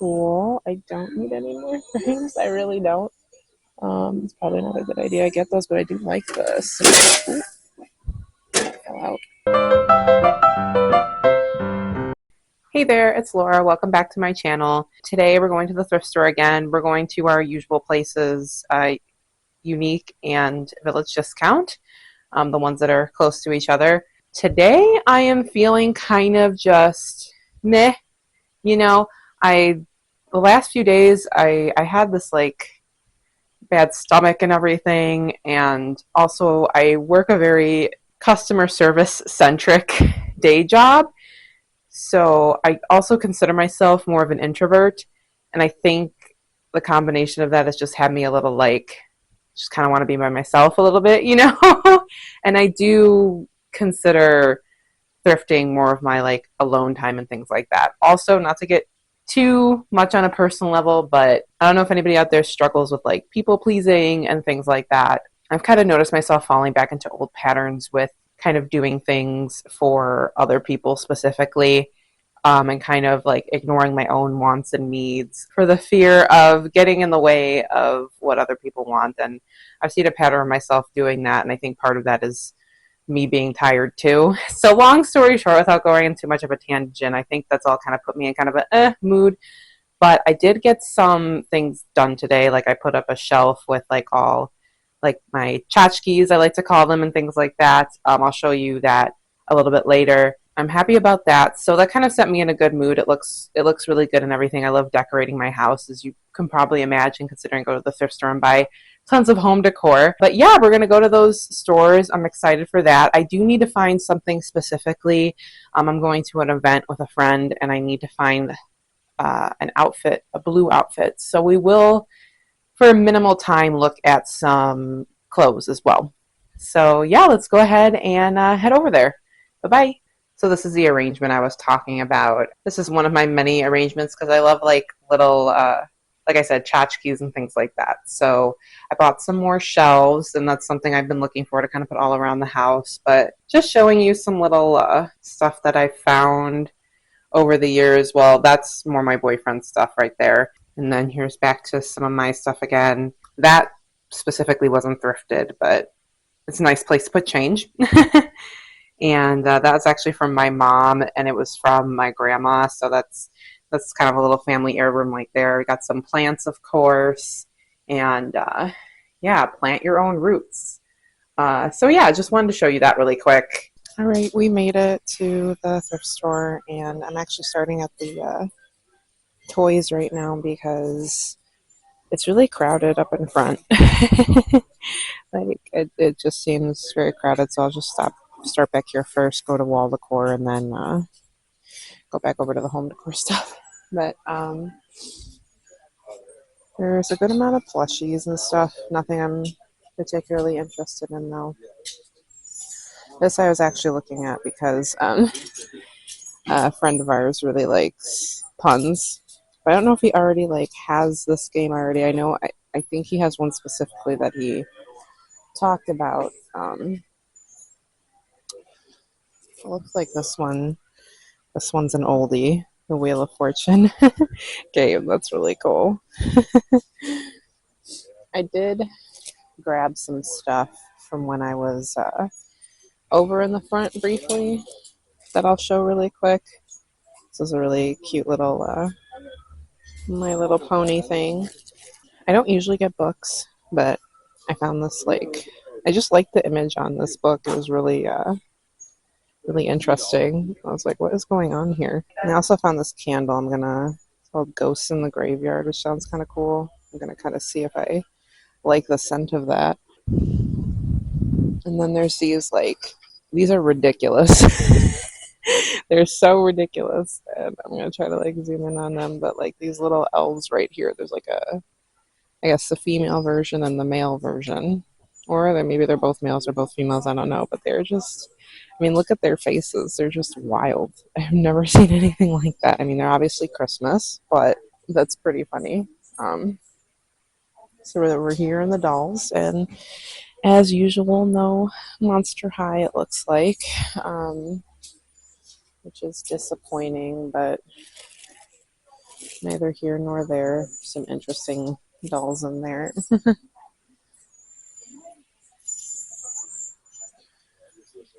cool. I don't need any more frames. I really don't. It's probably not a good idea I get those, but I do like this. Ooh, fell out. Hey there, it's Laura. Welcome back to my channel. Today we're going to the thrift store again. We're going to our usual places, Unique and Village Discount, the ones that are close to each other. Today I am feeling kind of just meh. You know, the last few days I had this like bad stomach and everything, and also I work a very customer service centric day job. So I also consider myself more of an introvert, and I think the combination of that has just had me a little like just kind of want to be by myself a little bit, and I do consider thrifting more of my like alone time and things like that. Also, not to get too much on a personal level, but I don't know if anybody out there struggles with like people pleasing and things like that. I've kind of noticed myself falling back into old patterns with kind of doing things for other people specifically, and kind of like ignoring my own wants and needs for the fear of getting in the way of what other people want. And I've seen a pattern of myself doing that, and I think part of that is me being tired too. So long story short, without going into much of a tangent, I think that's all kind of put me in kind of a mood. But I did get some things done today. Like I put up a shelf with like all like my tchotchkes, I like to call them, and things like that. I'll show you that a little bit later. I'm happy about that. So that kind of set me in a good mood. It looks really good and everything. I love decorating my house, as you can probably imagine, considering I go to the thrift store and buy tons of home decor. But yeah, we're going to go to those stores. I'm excited for that. I do need to find something specifically. I'm going to an event with a friend, and I need to find an outfit, a blue outfit. So we will, for a minimal time, look at some clothes as well. So yeah, let's go ahead and head over there. Bye-bye. So this is the arrangement I was talking about. This is one of my many arrangements because I love like little, like I said, tchotchkes and things like that. So I bought some more shelves, and that's something I've been looking for to kind of put all around the house. But just showing you some little stuff that I found over the years. Well, that's more my boyfriend's stuff right there. And then here's back to some of my stuff again. That specifically wasn't thrifted, but it's a nice place to put change. And that was actually from my mom, and it was from my grandma. So that's kind of a little family heirloom right there. We got some plants, of course, and yeah, plant your own roots. So yeah, I just wanted to show you that really quick. All right, we made it to the thrift store, and I'm actually starting at the toys right now because it's really crowded up in front. Like it just seems very crowded, so I'll just start back here first, go to wall decor, and then go back over to the home decor stuff. But there's a good amount of plushies and stuff. Nothing I'm particularly interested in though. This I was actually looking at because a friend of ours really likes puns. But I don't know if he already like has this game already. I think he has one specifically that he talked about. It looks like this one. This one's an oldie, the Wheel of Fortune game. That's really cool. I did grab some stuff from when I was over in the front briefly that I'll show really quick. This is a really cute little My Little Pony thing. I don't usually get books, but I found this I just liked the image on this book. It was really really interesting. I was like, what is going on here? And I also found this candle. It's called Ghosts in the Graveyard, which sounds kind of cool. I'm gonna kind of see if I like the scent of that. And then there's these are ridiculous. They're so ridiculous, and I'm gonna try to like zoom in on them. But like these little elves right here, there's like I guess the female version and the male version, or maybe they're both males or both females. I don't know, but they're just. I mean, look at their faces. They're just wild. I've never seen anything like that. I mean, they're obviously Christmas, but that's pretty funny. So we're here in the dolls, and as usual, no Monster High, it looks like, which is disappointing, but Neither here nor there. Some interesting dolls in there.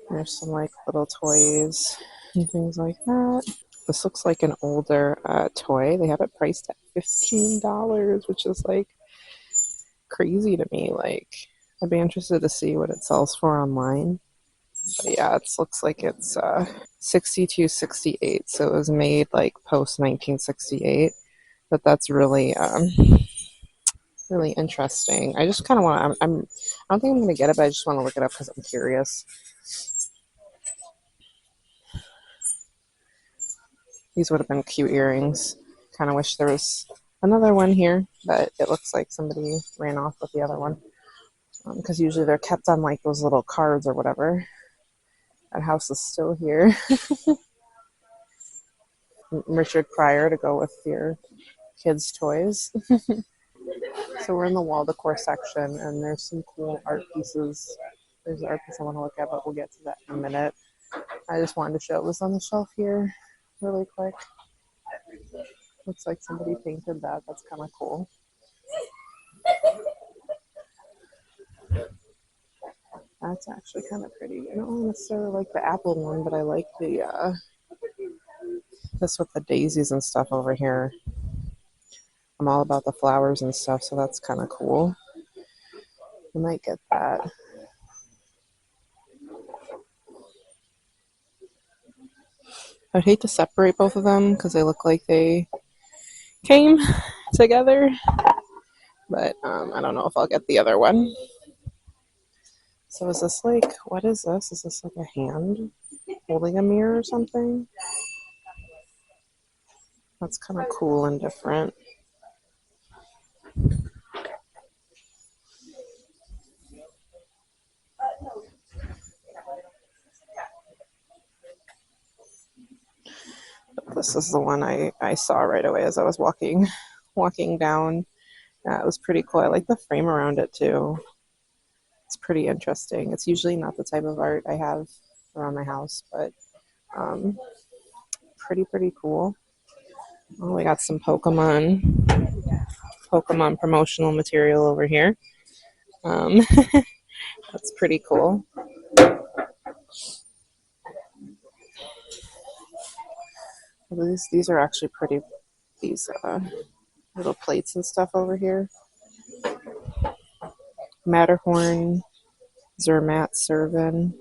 There's some like little toys and things like that. This looks like an older toy. They have it priced at $15, which is like crazy to me. Like, I'd be interested to see what it sells for online. But yeah, it looks like it's 6268, so it was made like post 1968. But that's really really interesting. I just kind of want to. I don't think I'm gonna get it, but I just want to look it up because I'm curious. These would have been cute earrings. Kind of wish there was another one here, but it looks like somebody ran off with the other one. Because usually they're kept on like those little cards or whatever. That house is still here. Richard Pryor to go with your kids' toys. So we're in the wall decor section, and there's some cool art pieces. There's an art piece I want to look at, but we'll get to that in a minute. I just wanted to show it was on the shelf here really quick. Looks like somebody painted that. That's kind of cool. That's actually kind of pretty. I don't necessarily like the apple one, but I like the this with the daisies and stuff over here. I'm all about the flowers and stuff, so that's kind of cool. I might get that. I'd hate to separate both of them because they look like they came together, but I don't know if I'll get the other one. So is this like, what is this? Is this like a hand holding a mirror or something? That's kind of cool and different. This is the one I saw right away as I was walking down. It was pretty cool. I like the frame around it too. It's pretty interesting. It's usually not the type of art I have around my house, but pretty cool. Oh, we got some Pokemon promotional material over here. That's pretty cool. These are actually pretty. These little plates and stuff over here. Matterhorn, Zermatt, Servin.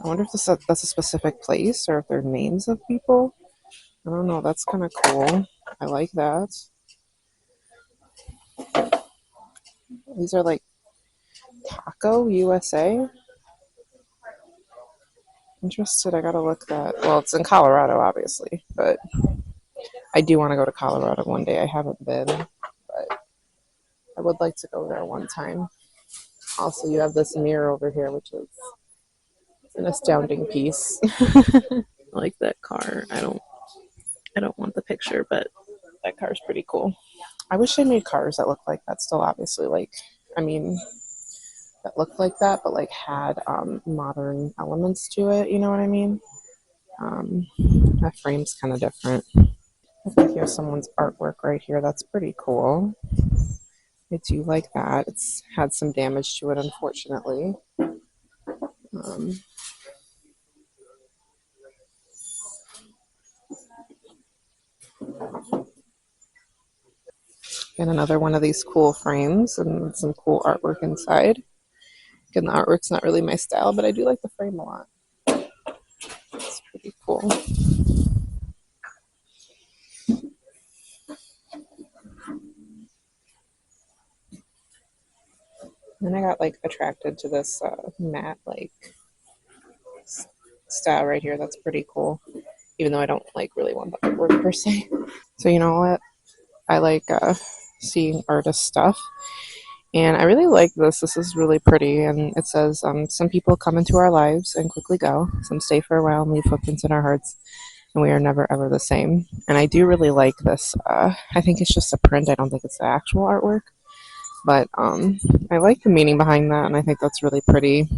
I wonder if that's a specific place or if they're names of people. I don't know. That's kind of cool. I like that. These are like Taco USA. Interested. I gotta look that. Well, it's in Colorado, obviously, but I do want to go to Colorado one day. I haven't been, but I would like to go there one time. Also, you have this mirror over here, which is an astounding piece. I like that car. I don't want the picture, but that car's pretty cool. I wish they made cars that look like that still, obviously. Like, I mean, that looked like that, but like had modern elements to it. You know what I mean? That frame's kind of different. I think here's someone's artwork right here. That's pretty cool. I do like that. It's had some damage to it, unfortunately. Get another one of these cool frames and some cool artwork inside. Again, the artwork's not really my style, but I do like the frame a lot. It's pretty cool. Then I got like attracted to this matte like style right here. That's pretty cool, even though I don't like really want the artwork per se. So you know what? I like seeing artist stuff, and I really like this. This is really pretty, and it says, some people come into our lives and quickly go. Some stay for a while and leave footprints in our hearts, and we are never ever the same. And I do really like this. I think it's just a print. I don't think it's the actual artwork, but I like the meaning behind that, and I think that's really pretty.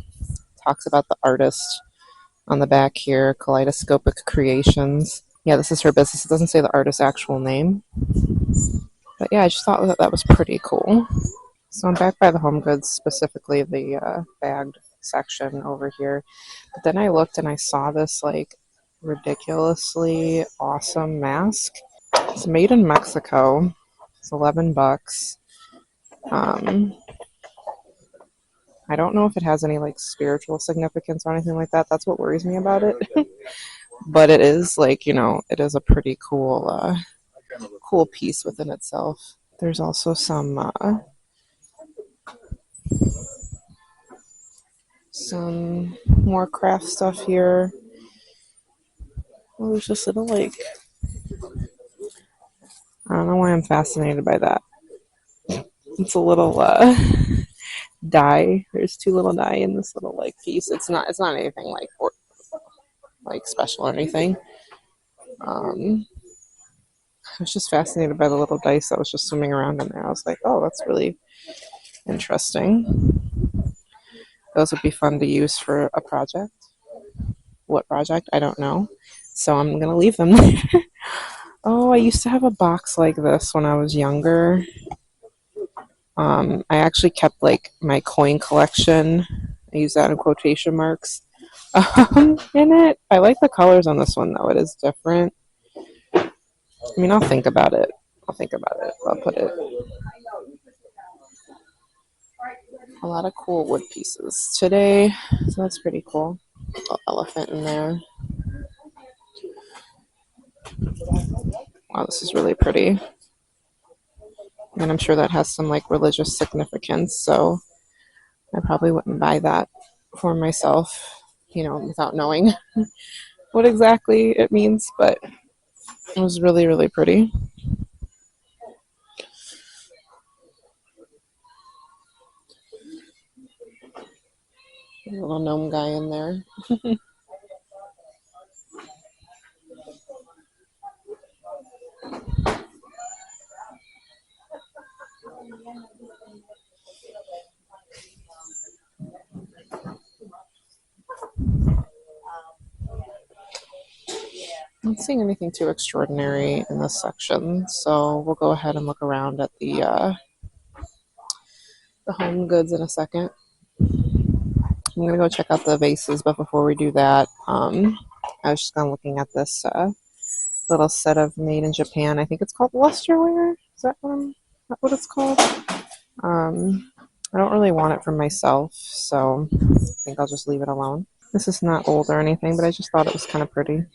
Talks about the artist on the back here, Kaleidoscopic Creations. Yeah, this is her business. It doesn't say the artist's actual name. But yeah, I just thought that was pretty cool. So I'm back by the home goods, specifically the bagged section over here. But then I looked and I saw this like ridiculously awesome mask. It's made in Mexico. It's $11. I don't know if it has any like spiritual significance or anything like that. That's what worries me about it. But it is like, it is a pretty cool piece within itself. There's also some more craft stuff here. Oh, there's this little like, I don't know why I'm fascinated by that. It's a little die. There's two little die in this little like piece. It's not anything like special or anything. I was just fascinated by the little dice that was just swimming around in there. I was like, oh, that's really interesting. Those would be fun to use for a project. What project? I don't know. So I'm going to leave them there. Oh, I used to have a box like this when I was younger. I actually kept like my coin collection. I use that in quotation marks in it. I like the colors on this one though. It is different. I mean, I'll think about it. I'll put it. A lot of cool wood pieces today. So that's pretty cool. Little elephant in there. Wow, this is really pretty. And I'm sure that has some like religious significance. So I probably wouldn't buy that for myself, without knowing what exactly it means. But it was really, really pretty. A little gnome guy in there. I'm not seeing anything too extraordinary in this section, so we'll go ahead and look around at the home goods in a second. I'm gonna go check out the vases, but before we do that, I was just kind of looking at this little set of made in Japan. I think it's called lusterware. Is that what it's called? I don't really want it for myself, so I think I'll just leave it alone. This is not old or anything, but I just thought it was kind of pretty.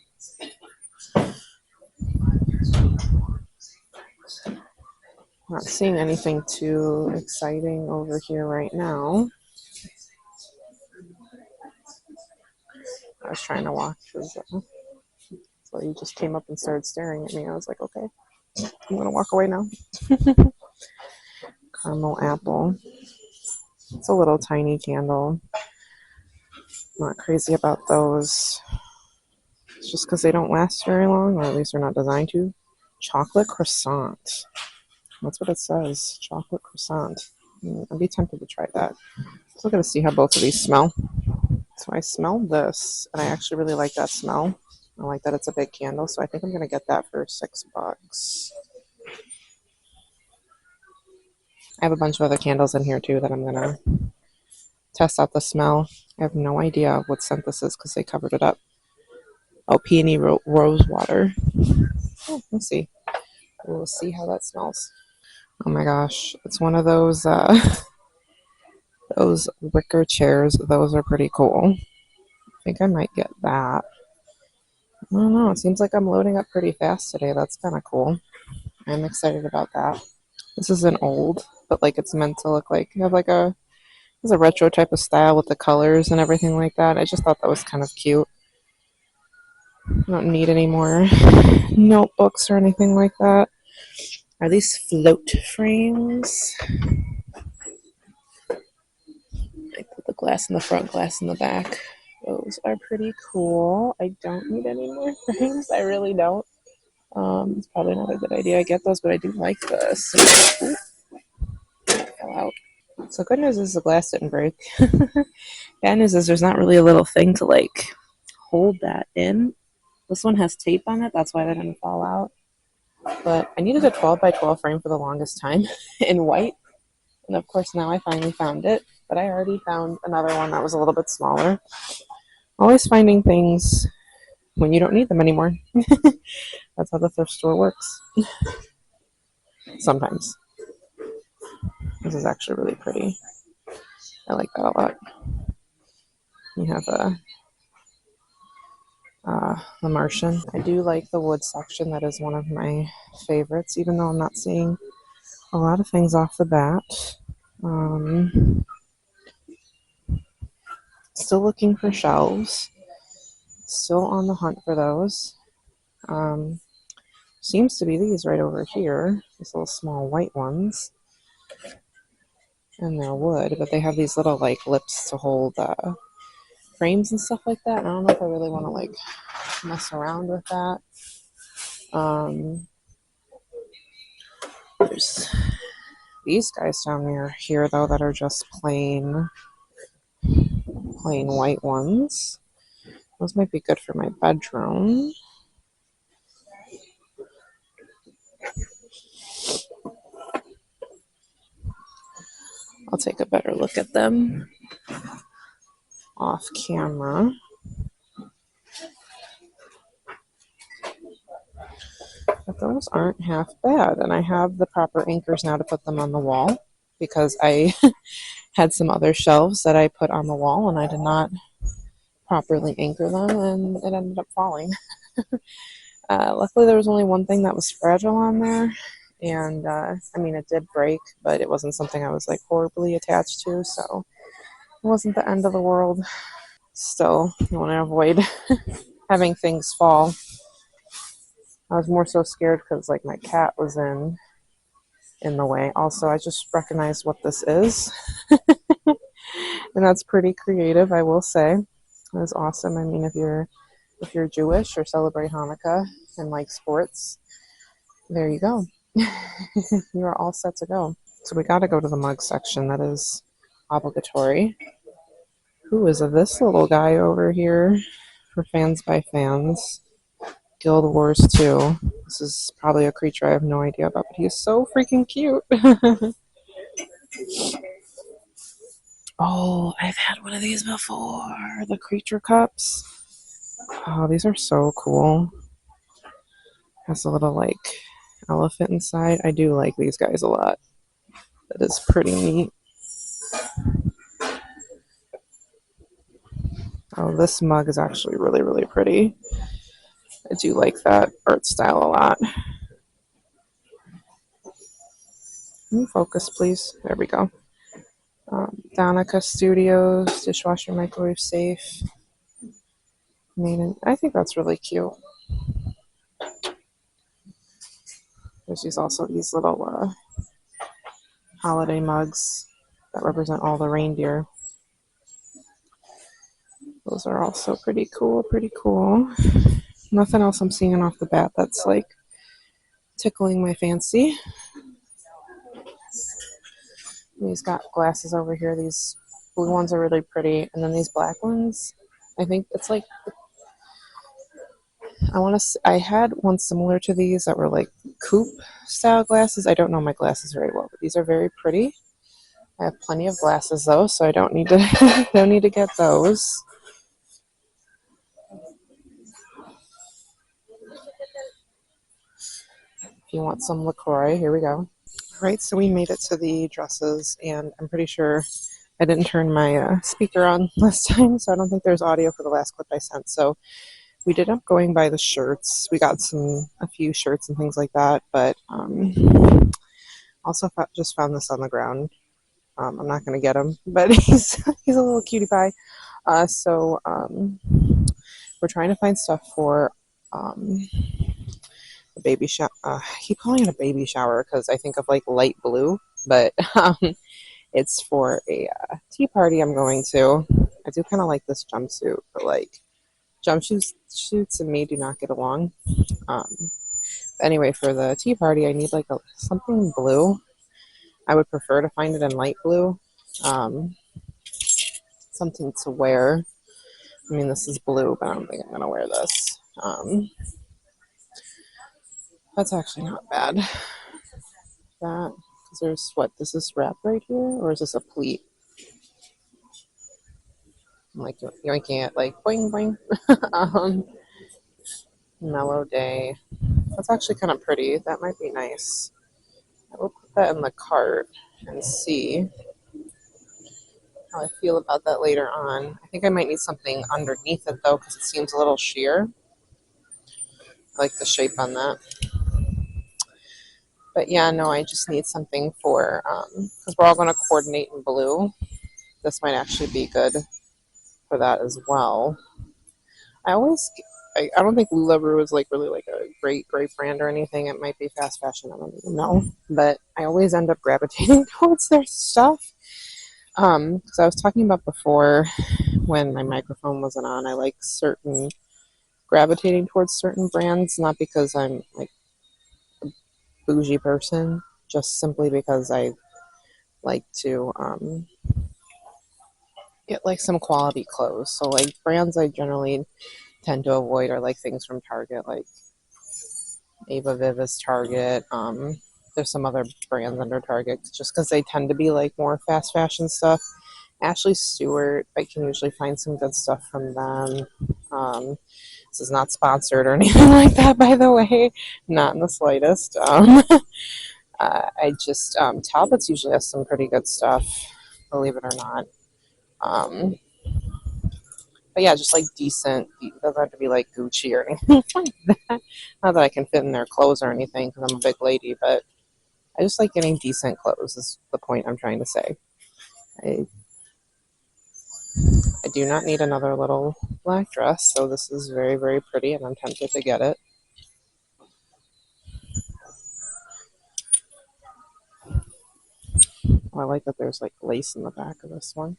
Not seeing anything too exciting over here right now. I was trying to watch. So he just came up and started staring at me. I was like, okay, I'm going to walk away now. Caramel apple. It's a little tiny candle. Not crazy about those. It's just because they don't last very long, or at least they're not designed to. Chocolate croissant. That's what it says. Chocolate croissant. I'd be tempted to try that. So I'm going to see how both of these smell. So I smelled this, and I actually really like that smell. I like that it's a big candle, so I think I'm going to get that for $6. I have a bunch of other candles in here, too, that I'm going to test out the smell. I have no idea what scent this is because they covered it up. Oh, peony rose water. Oh, let's see. We'll see how that smells. Oh my gosh, it's one of those those wicker chairs. Those are pretty cool. I think I might get that. I don't know. It seems like I'm loading up pretty fast today. That's kind of cool. I'm excited about that. This isn't old, but like it's meant to look like you have like it's a retro type of style with the colors and everything like that. I just thought that was kind of cute. I don't need any more notebooks or anything like that. Are these float frames? I put the glass in the front, glass in the back. Those are pretty cool. I don't need any more frames. I really don't. It's probably not a good idea I get those, but I do like this. Ooh, fell out. So good news is the glass didn't break. Bad news is there's not really a little thing to like hold that in. This one has tape on it, that's why they didn't fall out. But I needed a 12 by 12 frame for the longest time in white. And of course now I finally found it, but I already found another one that was a little bit smaller. Always finding things when you don't need them anymore. That's how the thrift store works. Sometimes. This is actually really pretty. I like that a lot. You have the Martian. I do like the wood section. That is one of my favorites, even though I'm not seeing a lot of things off the bat. Still looking for shelves. Still on the hunt for those. Seems to be these right over here. These little small white ones. And they're wood, but they have these little like lips to hold frames and stuff like that. And I don't know if I really want to like mess around with that. There's these guys down here though that are just plain white ones. Those might be good for my bedroom. I'll take a better look at them off camera. But those aren't half bad, and I have the proper anchors now to put them on the wall because I had some other shelves that I put on the wall and I did not properly anchor them and it ended up falling. Luckily there was only one thing that was fragile on there, and I mean it did break, but it wasn't something I was like horribly attached to, so it wasn't the end of the world. Still, you want to avoid having things fall. I was more so scared because like my cat was in the way. Also, I just recognized what this is. And that's pretty creative, I will say. It was awesome. I mean, if you're Jewish or celebrate Hanukkah and like sports, there you go. You are all set to go. So we got to go to the mug section. That is obligatory. Who is this little guy over here for Fans by Fans? Guild Wars 2. This is probably a creature I have no idea about, but he is so freaking cute. Oh, I've had one of these before. The creature cups. Oh, these are so cool. Has a little like elephant inside. I do like these guys a lot. That is pretty neat. Oh, this mug is actually really, really pretty. I do like that art style a lot. Can you focus, please? There we go. Donica Studios, dishwasher, microwave safe. I think that's really cute. There's also these little holiday mugs that represent all the reindeer. Those are also pretty cool, Nothing else I'm seeing off the bat that's like tickling my fancy. These got glasses over here. These blue ones are really pretty, and then these black ones, I think it's like, I had one similar to these that were like coupe style glasses. I don't know my glasses very well, but these are very pretty. I have plenty of glasses though, so I don't need to don't need to get those. If you want some LaCroix, here we go. Right, so we made it to the dresses, and I'm pretty sure I didn't turn my speaker on last time, so I don't think there's audio for the last clip I sent. So we did end up going by the shirts. We got a few shirts and things like that, but also just found this on the ground. I'm not going to get him, but he's a little cutie pie. So we're trying to find stuff for a baby shower. I keep calling it a baby shower because I think of like light blue, but it's for a tea party I'm going to. I do kind of like this jumpsuit, but like jumpsuits and me do not get along. Anyway, for the tea party, I need like something blue. I would prefer to find it in light blue. Something to wear. I mean, this is blue, but I don't think I'm going to wear this. That's actually not bad. That, because there's what, this is wrap right here, or is this a pleat? I'm like yoinking it like boing boing. Mellow day. That's actually kind of pretty. That might be nice. I will put that in the cart and see how I feel about that later on. I think I might need something underneath it though, because it seems a little sheer. I like the shape on that. But yeah, no, I just need something for, because we're all going to coordinate in blue. This might actually be good for that as well. I always, I don't think Lululemon is like really like a great brand or anything. It might be fast fashion. I don't even know. But I always end up gravitating towards their stuff. Because I was talking about before when my microphone wasn't on, I like gravitating towards certain brands, not because I'm like a bougie person, just simply because I like to get like some quality clothes. So like brands I generally tend to avoid are like things from Target, like Ava Viv is Target. There's some other brands under Target just because they tend to be like more fast fashion stuff. Ashley Stewart, I can usually find some good stuff from them. This is not sponsored or anything like that, by the way, not in the slightest. I just Talbot's usually has some pretty good stuff, believe it or not. But yeah, just like decent. It doesn't have to be like Gucci or anything like that. Not that I can fit in their clothes or anything because I'm a big lady, but I just like getting decent clothes. Is the point I'm trying to say. I do not need another little black dress, so this is very, very pretty, and I'm tempted to get it. Oh, I like that there's like lace in the back of this one.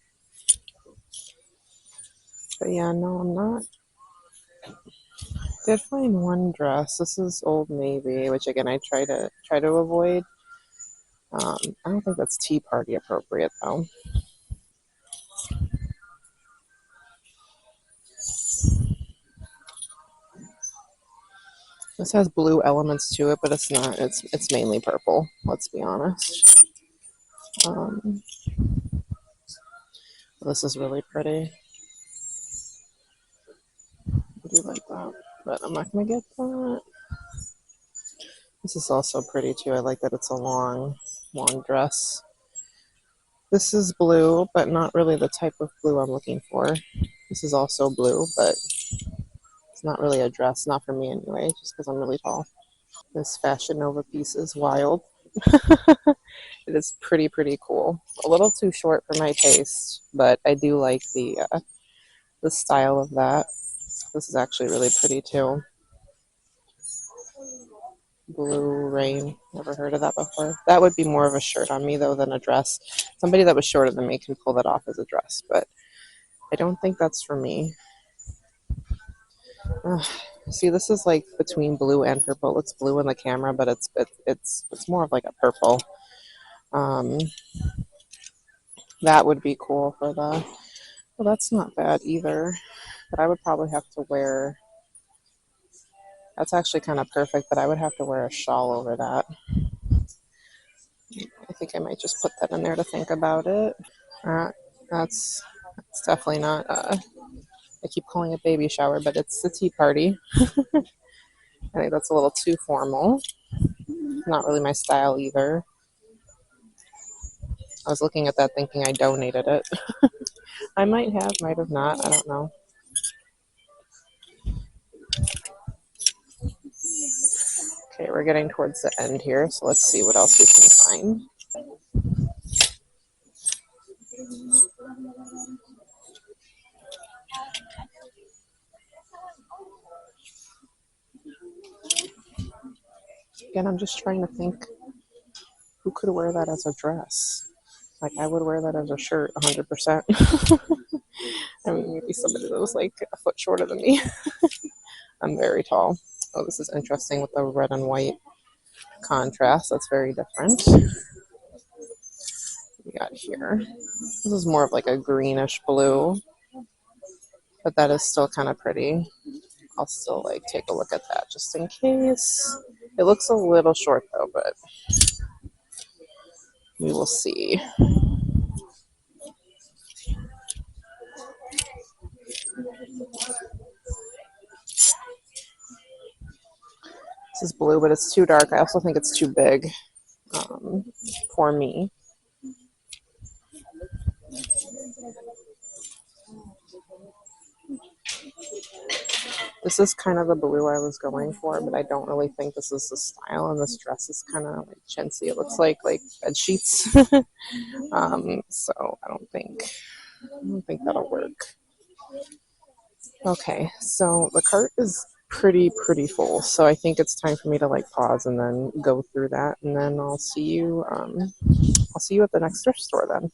But yeah, no, I'm not. Did find one dress. This is Old Navy, which again I try to avoid. I don't think that's tea party appropriate though. This has blue elements to it, but it's not. It's mainly purple. Let's be honest. Um, this is really pretty. I do like that, but I'm not gonna get that. This is also pretty too. I like that it's a long dress. This is blue, but not really the type of blue I'm looking for. This is also blue, but it's not really a dress. Not for me anyway, just because I'm really tall. This Fashion Nova piece is wild. It is pretty cool. A little too short for my taste, but I do like the style of that. This is actually really pretty too. Blue Rain. Never heard of that before. That would be more of a shirt on me though than a dress. Somebody that was shorter than me can pull that off as a dress, but I don't think that's for me. See, this is like between blue and purple. It's blue in the camera, but it's more of like a purple. Um, that would be cool for the. Well, that's not bad either. But I would probably have to wear. That's actually kind of perfect, but I would have to wear a shawl over that. I think I might just put that in there to think about it. Uh, that's definitely not. I keep calling it baby shower, but it's the tea party. I think that's a little too formal. Not really my style either. I was looking at that thinking I donated it. I might have not. I don't know. Okay, we're getting towards the end here, so let's see what else we can find. Again, I'm just trying to think who could wear that as a dress. Like, I would wear that as a shirt 100%. I mean, maybe somebody that was like a foot shorter than me. I'm very tall. Oh, this is interesting with the red and white contrast. That's very different. We got here. This is more of like a greenish blue, but that is still kind of pretty. I'll still like take a look at that just in case. It looks a little short though, but we will see. This is blue, but it's too dark. I also think it's too big for me. This is kind of the blue I was going for, but I don't really think this is the style, and this dress is kind of like chintzy. It looks like bed sheets. So I don't think that'll work. Okay, so the cart is pretty full, so I think it's time for me to like pause and then go through that, and then I'll see you at the next thrift store then.